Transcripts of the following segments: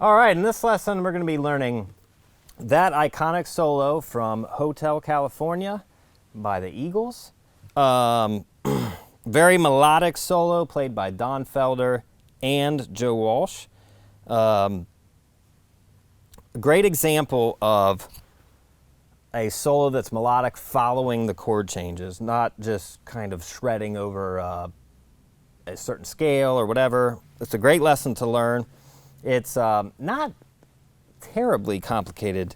All right, in this lesson we're going to be learning that iconic solo from Hotel California by the Eagles. Very melodic solo played by Don Felder and Joe Walsh. A great example of a solo that's melodic following the chord changes, not just kind of shredding over a certain scale or whatever. It's a great lesson to learn. It's not terribly complicated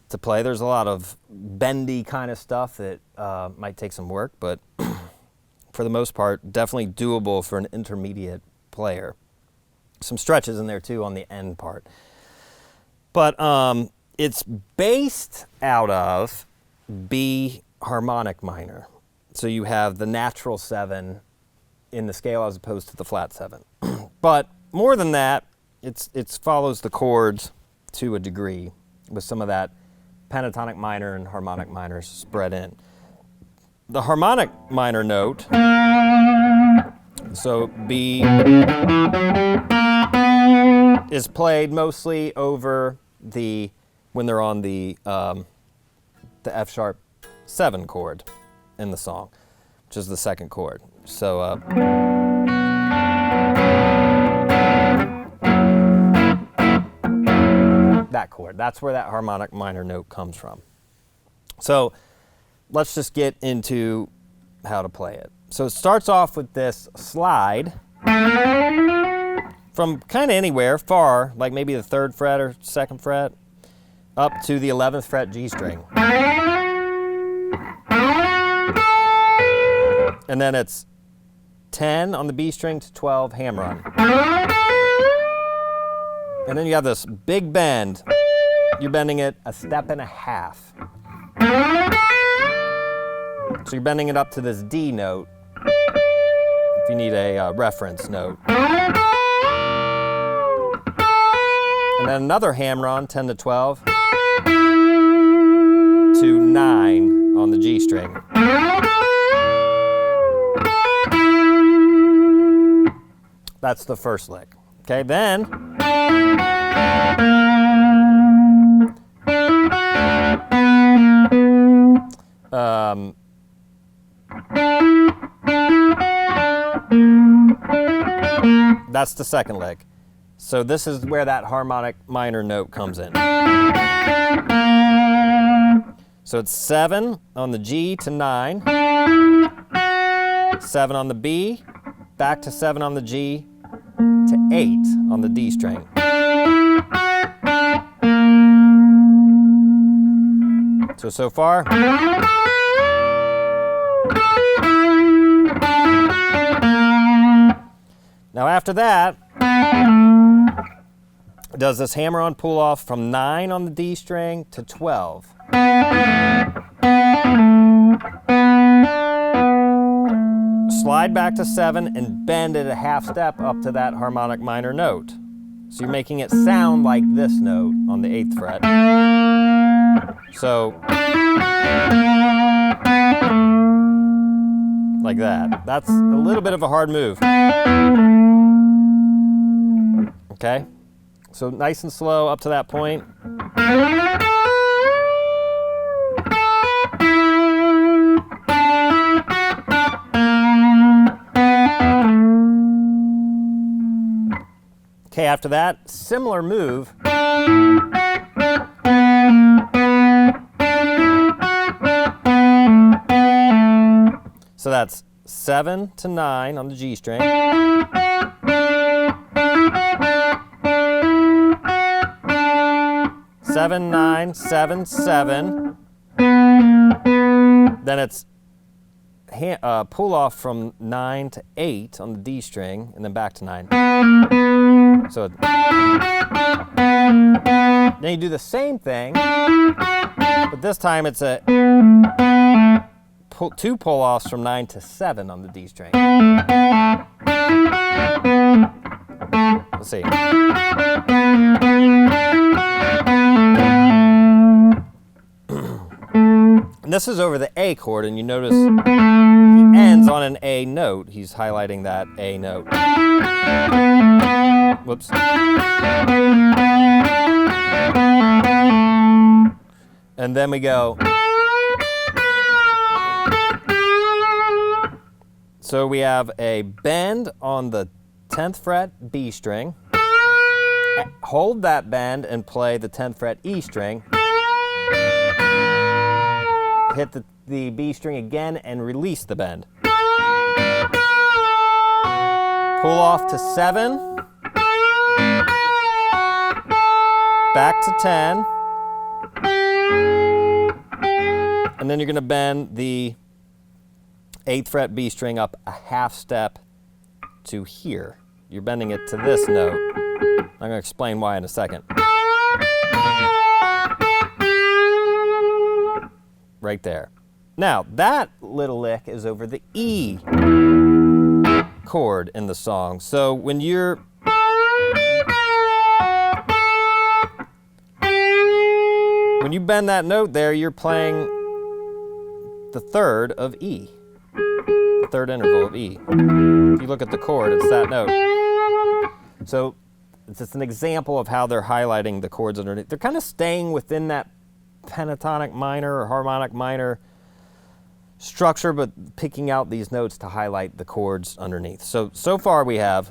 to play. There's a lot of bendy kind of stuff that might take some work, but for the most part, definitely doable for an intermediate player. Some stretches in there too on the end part. But it's based out of B harmonic minor. So you have the natural 7 in the scale as opposed to the flat 7. But more than that, it follows the chords to a degree with some of that pentatonic minor and harmonic minor spread in. The harmonic minor note, so B, is played mostly over when they're on the F sharp 7 chord in the song, which is the second chord. So that chord, that's where that harmonic minor note comes from. So let's just get into how to play it. So it starts off with this slide from kind of anywhere, far, like maybe the 3rd fret or 2nd fret, up to the 11th fret G string. And then it's 10 on the B string to 12 ham run. And then you have this big bend. You're bending it a step and a half. So you're bending it up to this D note, if you need a reference note. And then another ham run, 10 to 12, to 9 on the G string. That's the first lick. Okay, then that's the second lick. So this is where that harmonic minor note comes in. So it's 7 on the G to 9, 7 on the B, back to 7 on the G, to 8 on the D string. So far. Now after that, it does this hammer-on pull-off from 9 on the D string to 12. Slide back to 7 and bend it a half step up to that harmonic minor note. So you're making it sound like this note on the 8th fret. So, like that. That's a little bit of a hard move. Okay? So nice and slow up to that point. Okay, after that, similar move. So that's 7 to 9 on the G string. 7, 9, 7, 7. Then it's pull off from 9 to 8 on the D string, and then back to 9. So then you do the same thing, but this time it's a 2 pull-offs from 9 to 7 on the D string. Let's see. And this is over the A chord, and you notice he ends on an A note. He's highlighting that A note. Whoops. And then we go. So we have a bend on the 10th fret B string. Hold that bend and play the 10th fret E string. Hit the B string again and release the bend. Pull off to 7. Back to 10. And then you're going to bend the 8th fret B string up a half step to here. You're bending it to this note. I'm going to explain why in a second. Right there. Now, that little lick is over the E chord in the song. So when you bend that note there, you're playing the third of E. The third interval of E. If you look at the chord, it's that note. So it's just an example of how they're highlighting the chords underneath. They're kind of staying within that pentatonic minor or harmonic minor structure, but picking out these notes to highlight the chords underneath. So far we have.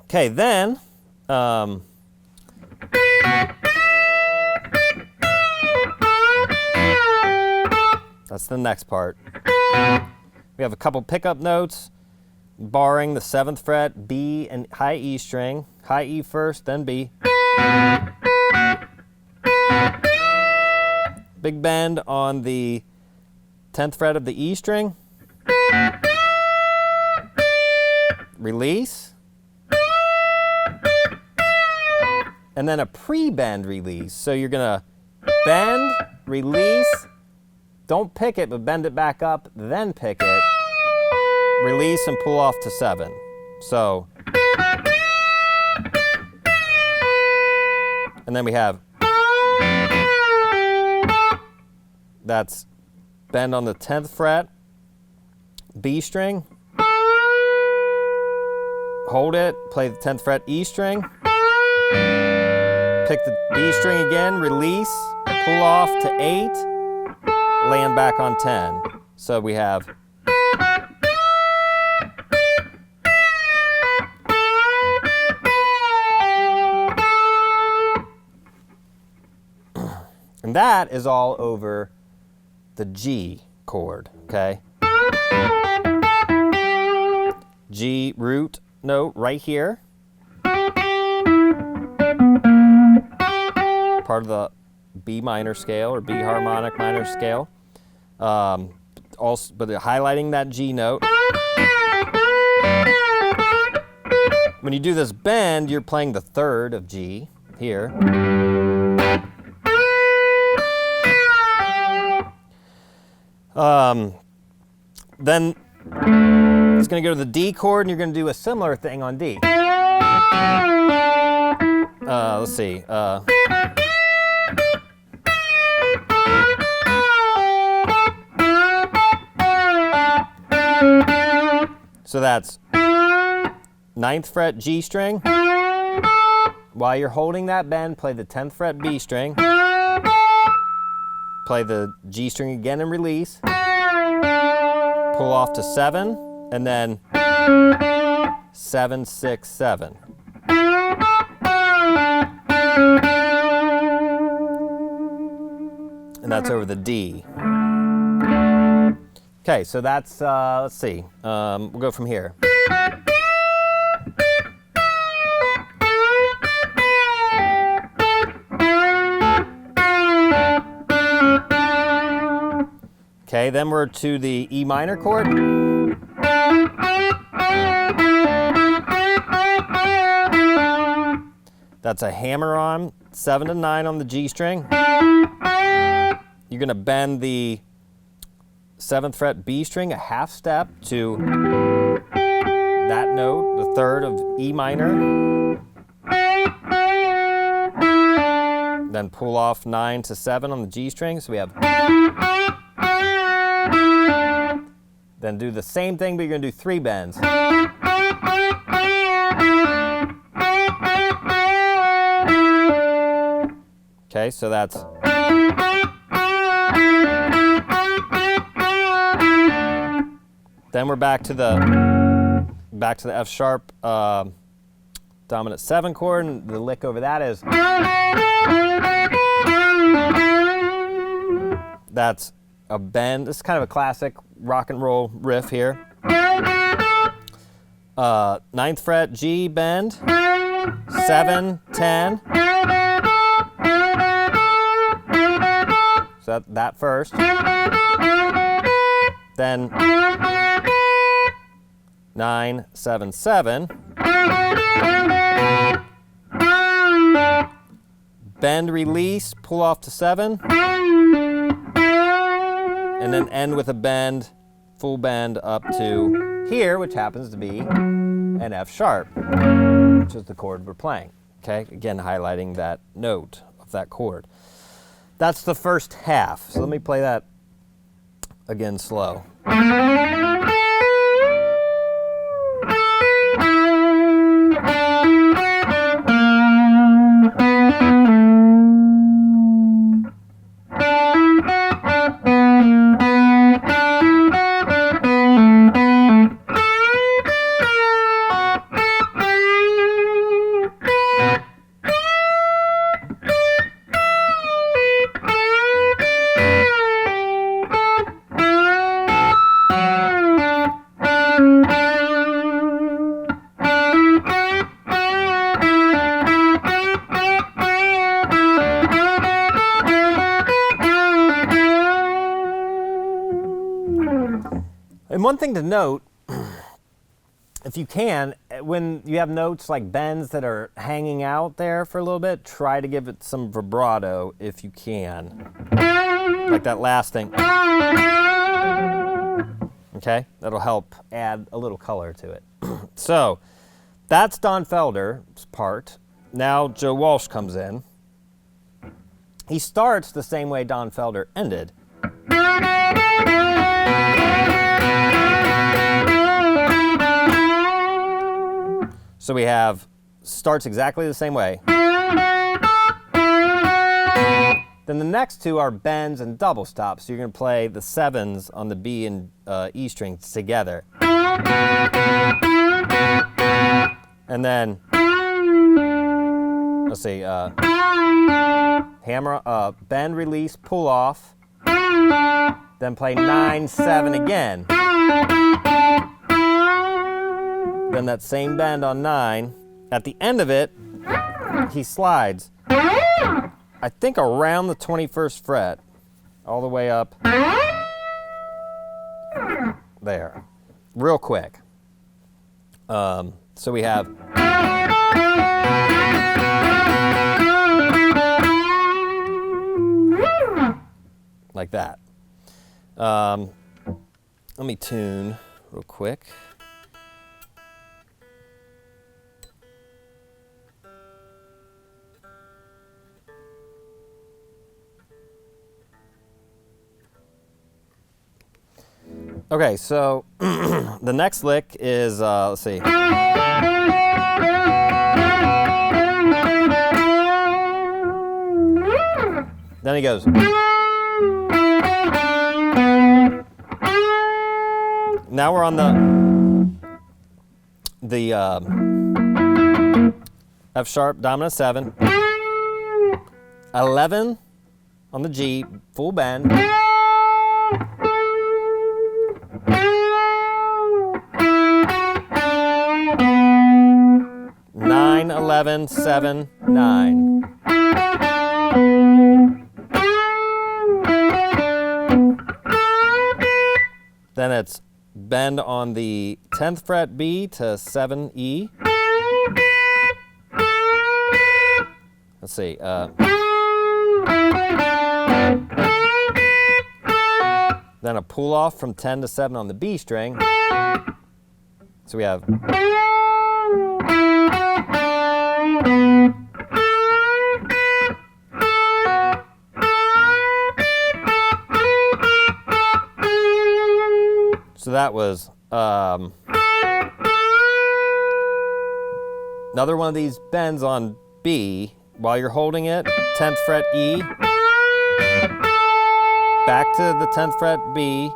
Okay, then that's the next part. We have a couple pickup notes, barring the 7th fret, B and high E string. High E first, then B. Big bend on the 10th fret of the E string. Release. And then a pre-bend release. So you're going to bend, release, don't pick it, but bend it back up, then pick it, release, and pull off to 7. So, and then we have, that's bend on the 10th fret, B string, hold it, play the 10th fret E string, pick the B string again, release, pull off to 8, land back on 10. So we have and that is all over the G chord, okay? G root note right here. Part of the B minor scale or B harmonic minor scale. Also, but highlighting that G note. When you do this bend, you're playing the third of G here. Then it's going to go to the D chord, and you're going to do a similar thing on D. Let's see. So that's 9th fret G string. While you're holding that bend, play the 10th fret B string. Play the G string again and release. Pull off to 7, and then 7, 6, 7. And that's over the D. Okay, so that's, let's see, we'll go from here. Okay, then we're to the E minor chord. That's a hammer-on, 7 to 9 on the G string. You're going to bend the 7th fret B string a half step to that note, the 3rd of E minor. Then pull off 9 to 7 on the G string. So we have. Then do the same thing, but you're going to do 3 bends. Okay, so that's. Then we're back to the F sharp dominant 7 chord, and the lick over that is. That's a bend. This is kind of a classic rock and roll riff here. 9th fret G bend, 7, 10. So that first. Then 9, 7, 7. Bend, release, pull off to 7. And then end with a bend, full bend up to here, which happens to be an F sharp, which is the chord we're playing. Okay, again, highlighting that note of that chord. That's the first half. So let me play that again slow. And one thing to note, if you can, when you have notes like bends that are hanging out there for a little bit, try to give it some vibrato if you can. Like that last thing. Okay? That'll help add a little color to it. So, that's Don Felder's part. Now Joe Walsh comes in. He starts the same way Don Felder ended. So we have, starts exactly the same way. Then the next two are bends and double stops. So you're going to play the 7s on the B and E strings together. And then, let's see, hammer, bend, release, pull off. Then play 9, 7 again. Then that same bend on 9. At the end of it, he slides, I think around the 21st fret, all the way up there, real quick. So we have like that. Let me tune real quick. Okay, so the next lick is, let's see. Then he goes. Now we're on the F sharp dominant 7. 11 on the G, full bend. 9, 11, 7, 9. Then it's bend on the 10th fret B to 7 E. Let's see. Then a pull off from 10 to 7 on the B string. So we have. So that was another one of these bends on B. While you're holding it, 10th fret E, back to the 10th fret B,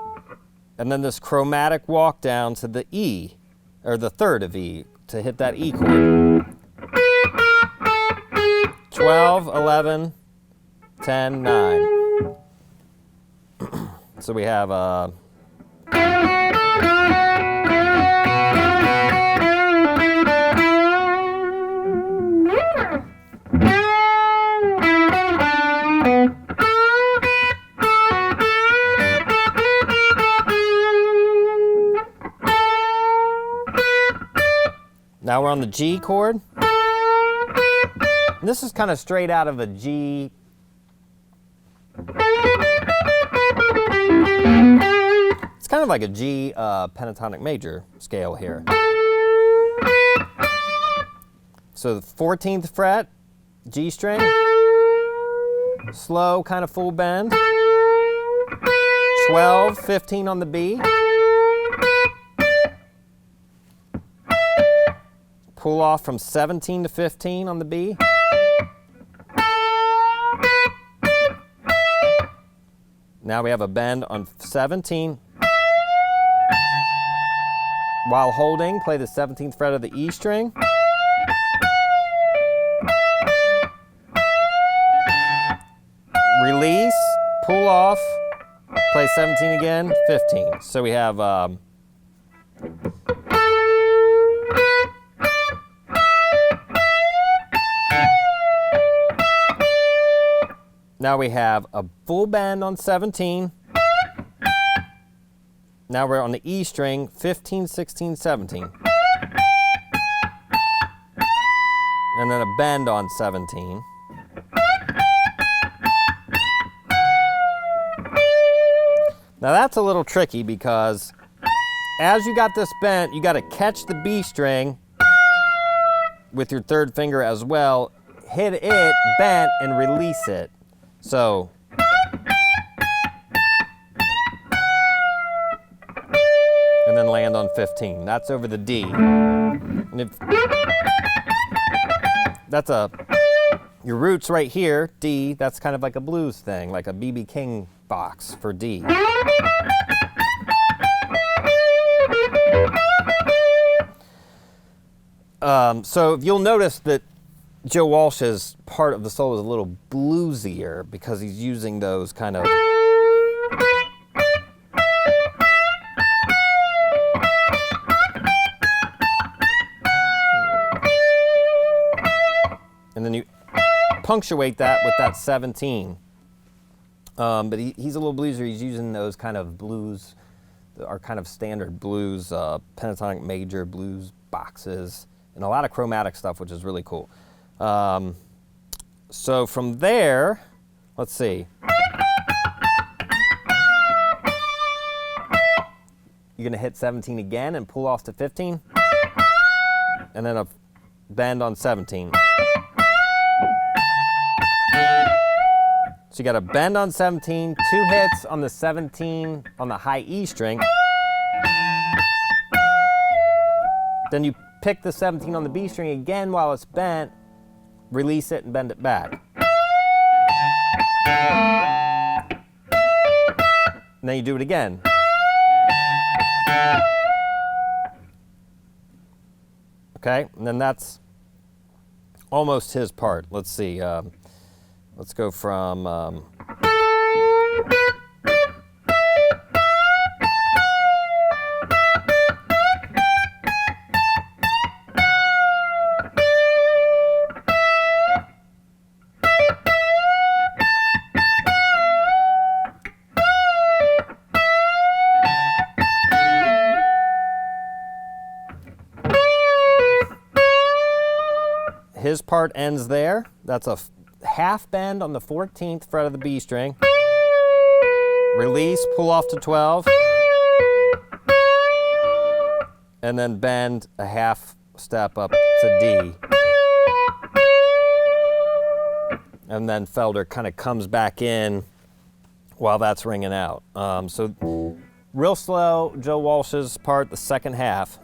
and then this chromatic walk down to the E, or the third of E, to hit that E chord. 12, 11, 10, 9. So we have now we're on the G chord. And this is kind of straight out of a G. It's kind of like a G pentatonic major scale here. So the 14th fret, G string, slow kind of full bend, 12, 15 on the B, pull off from 17 to 15 on the B, now we have a bend on 17. While holding, play the 17th fret of the E string. Release, pull off, play 17 again, 15. So we have now we have a full bend on 17. Now we're on the E string, 15, 16, 17. And then a bend on 17. Now that's a little tricky because as you got this bent, you got to catch the B string with your third finger as well, hit it, bent, and release it. So and then land on 15. That's over the D. And if that's your roots right here, D, that's kind of like a blues thing, like a B.B. King box for D. So if you'll notice that Joe Walsh's part of the solo is a little bluesier because he's using those kind of and then you punctuate that with that 17. But he's a little bluesier. He's using those kind of blues, our kind of standard blues, pentatonic major blues boxes, and a lot of chromatic stuff, which is really cool. So from there, let's see. You're going to hit 17 again and pull off to 15, and then a bend on 17. So you got a bend on 17, 2 hits on the 17 on the high E string. Then you pick the 17 on the B string again while it's bent, release it and bend it back. And then you do it again. Okay, and then that's almost his part. Let's see. Let's go from his part ends there. That's a half bend on the 14th fret of the B string. release, pull off to 12, and then bend a half step up to D. And then Felder kind of comes back in while that's ringing out. So real slow, Joe Walsh's part, the second half.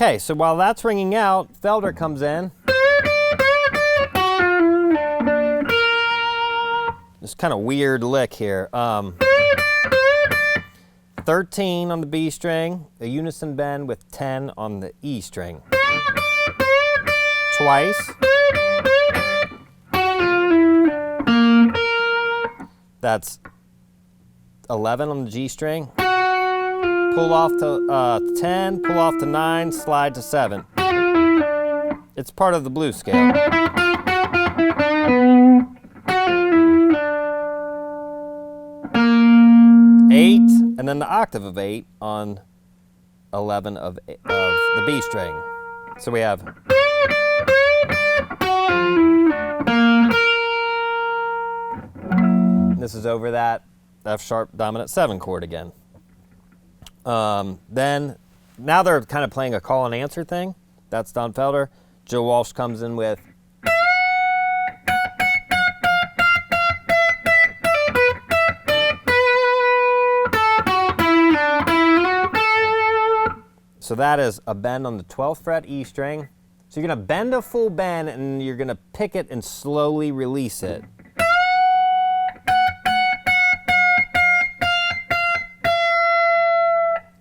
Okay, so while that's ringing out, Felder comes in. This kind of weird lick here. 13 on the B string, a unison bend with 10 on the E string. Twice. That's 11 on the G string. Pull off to 10, pull off to 9, slide to 7. It's part of the blues scale. 8, and then the octave of 8 on 11 of the B string. So we have this is over that F sharp dominant 7 chord again. Then, now they're kind of playing a call and answer thing. That's Don Felder. Joe Walsh comes in with so that is a bend on the 12th fret E string. So you're going to bend a full bend and you're going to pick it and slowly release it.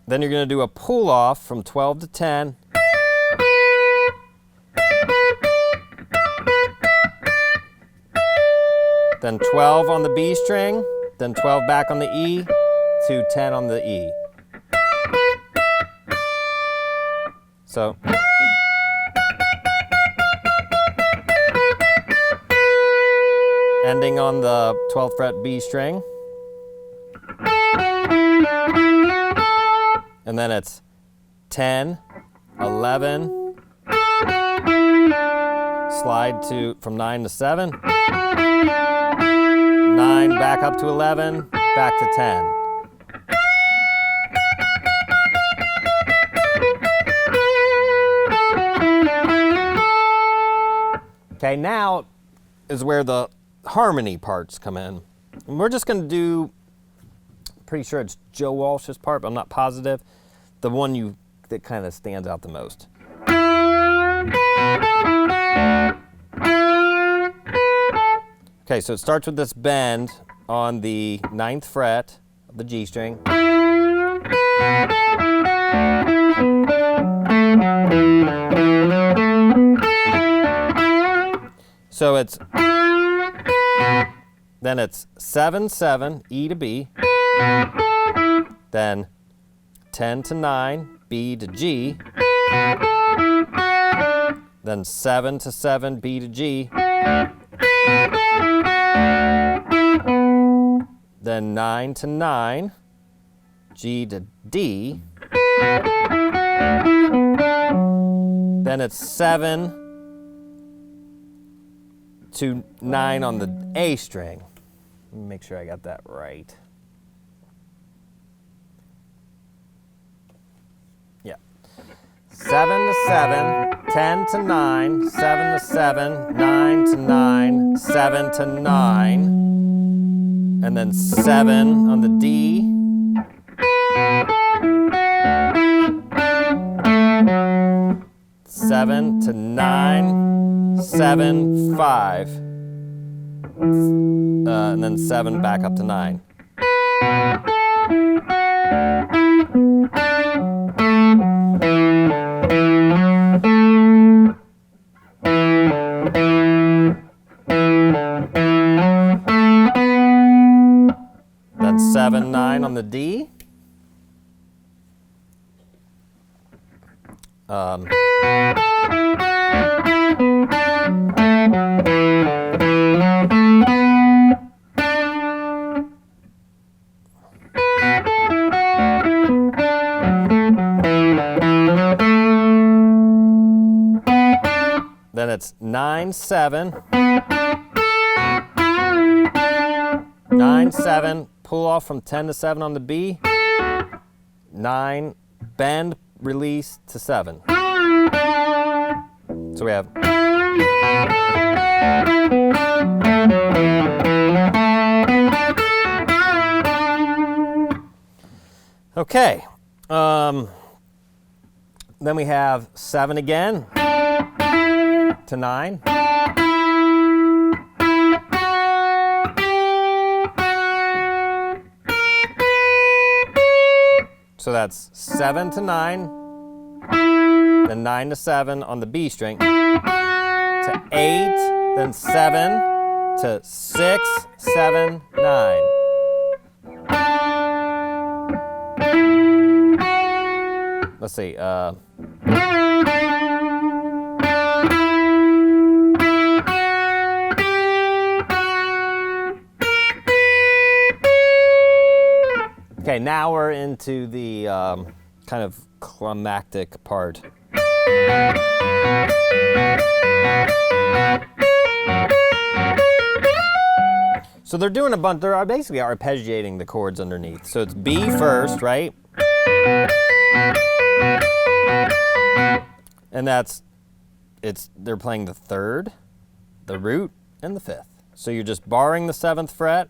Then you're going to do a pull off from 12 to 10. Then 12 on the B string, then 12 back on the E to 10 on the E. So ending on the 12th fret B string. And then it's 10, 11, slide to from 9 to 7, 9 back up to 11, back to 10. Okay, now is where the harmony parts come in. And we're just going to do, pretty sure it's Joe Walsh's part, but I'm not positive. The one that kind of stands out the most. Okay, so it starts with this bend on the 9th fret of the G string. So it's, then it's 7, 7, E to B, then 10 to 9, B to G, then 7 to 7, B to G, then 9 to 9, G to D, then it's 7 to 9 on the A string. Let me make sure I got that right. Yeah. 7 to 7, 10 to 9, 7 to 7, 9 to 9, 7 to 9, and then 7 on the D. Seven to 9, 7, 5. and then 7 back up to 9. Then 7, 9 on the D. Then it's 9, 7. 9, 7, pull off from 10 to 7 on the B. 9, bend, release to 7. So we have. Okay. Then we have 7 again to 9. So that's 7 to 9, then 9 to 7 on the B string, to 8, then 7 to 6, 7, 9. Let's see. Okay, now we're into the kind of climactic part. So they're doing a bunch, they're basically arpeggiating the chords underneath. So it's B first, right? And they're playing the 3rd, the root, and the 5th. So you're just barring the 7th fret,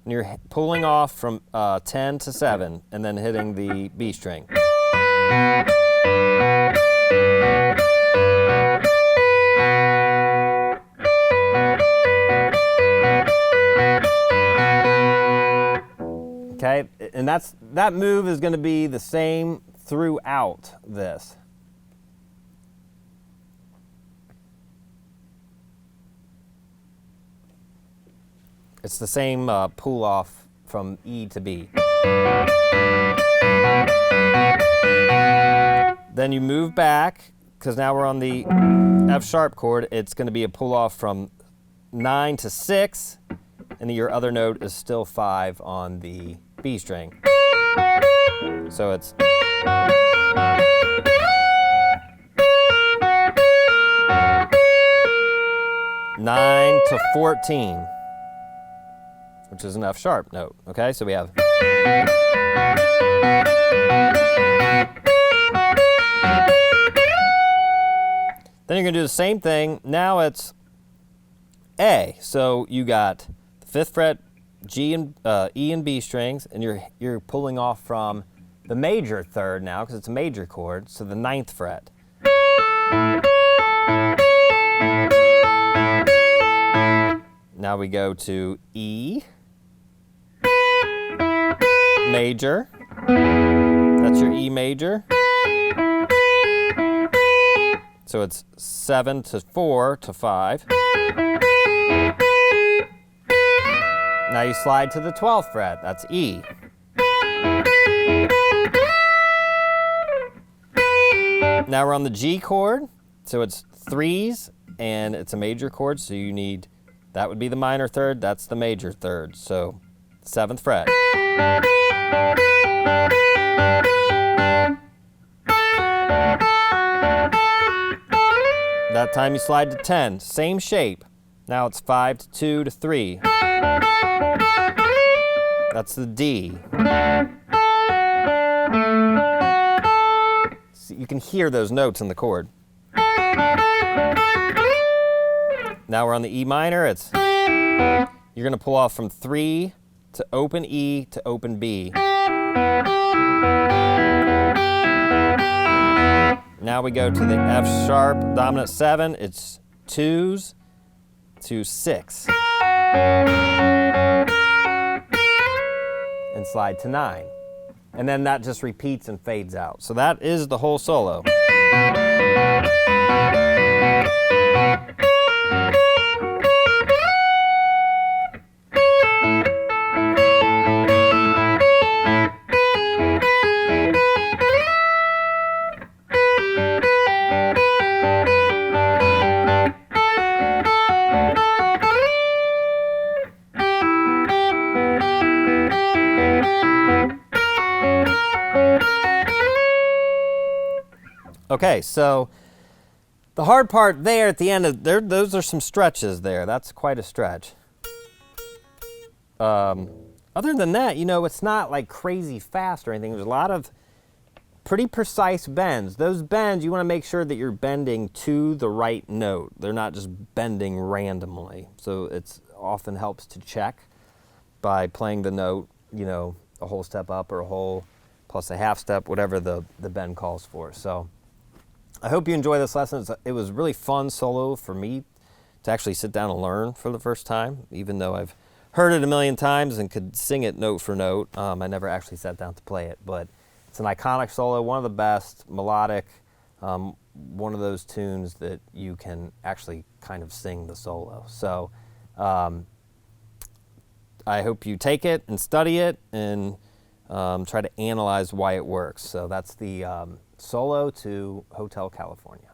and you're pulling off from 10 to 7, and then hitting the B string. Okay, and that move is going to be the same throughout this. It's the same pull off from E to B. Then you move back, because now we're on the F sharp chord. It's going to be a pull off from 9 to 6, and your other note is still 5 on the B string. So it's. Nine to 14. Which is an F sharp note, okay? So we have. Then you're gonna do the same thing. Now it's A. So you got the 5th fret, G and E and B strings, and you're pulling off from the major 3rd now, because it's a major chord, so the 9th fret. Now we go to E. Major. That's your E major. So it's 7 to 4 to 5. Now you slide to the 12th fret. That's E. Now we're on the G chord. So it's 3s and it's a major chord. So you need, that would be the minor 3rd. That's the major 3rd. So 7th fret. That time you slide to 10, same shape. Now it's 5 to 2 to 3. That's the D. So you can hear those notes in the chord. Now we're on the E minor. You're going to pull off from 3 to open E to open B. Now we go to the F sharp dominant 7. It's 2s to 6. and slide to 9. And then that just repeats and fades out. So that is the whole solo. Okay, so the hard part there at the end of there, those are some stretches there. That's quite a stretch. Other than that, you know, it's not like crazy fast or anything. There's a lot of pretty precise bends. Those bends, you want to make sure that you're bending to the right note. They're not just bending randomly. So it often helps to check by playing the note, you know, a whole step up or a whole plus a half step, whatever the bend calls for. So I hope you enjoy this lesson. It was really fun solo for me to actually sit down and learn for the first time, even though I've heard it a million times and could sing it note for note. I never actually sat down to play it, but it's an iconic solo, one of the best, melodic, one of those tunes that you can actually kind of sing the solo. So I hope you take it and study it and try to analyze why it works. So that's the solo to Hotel California.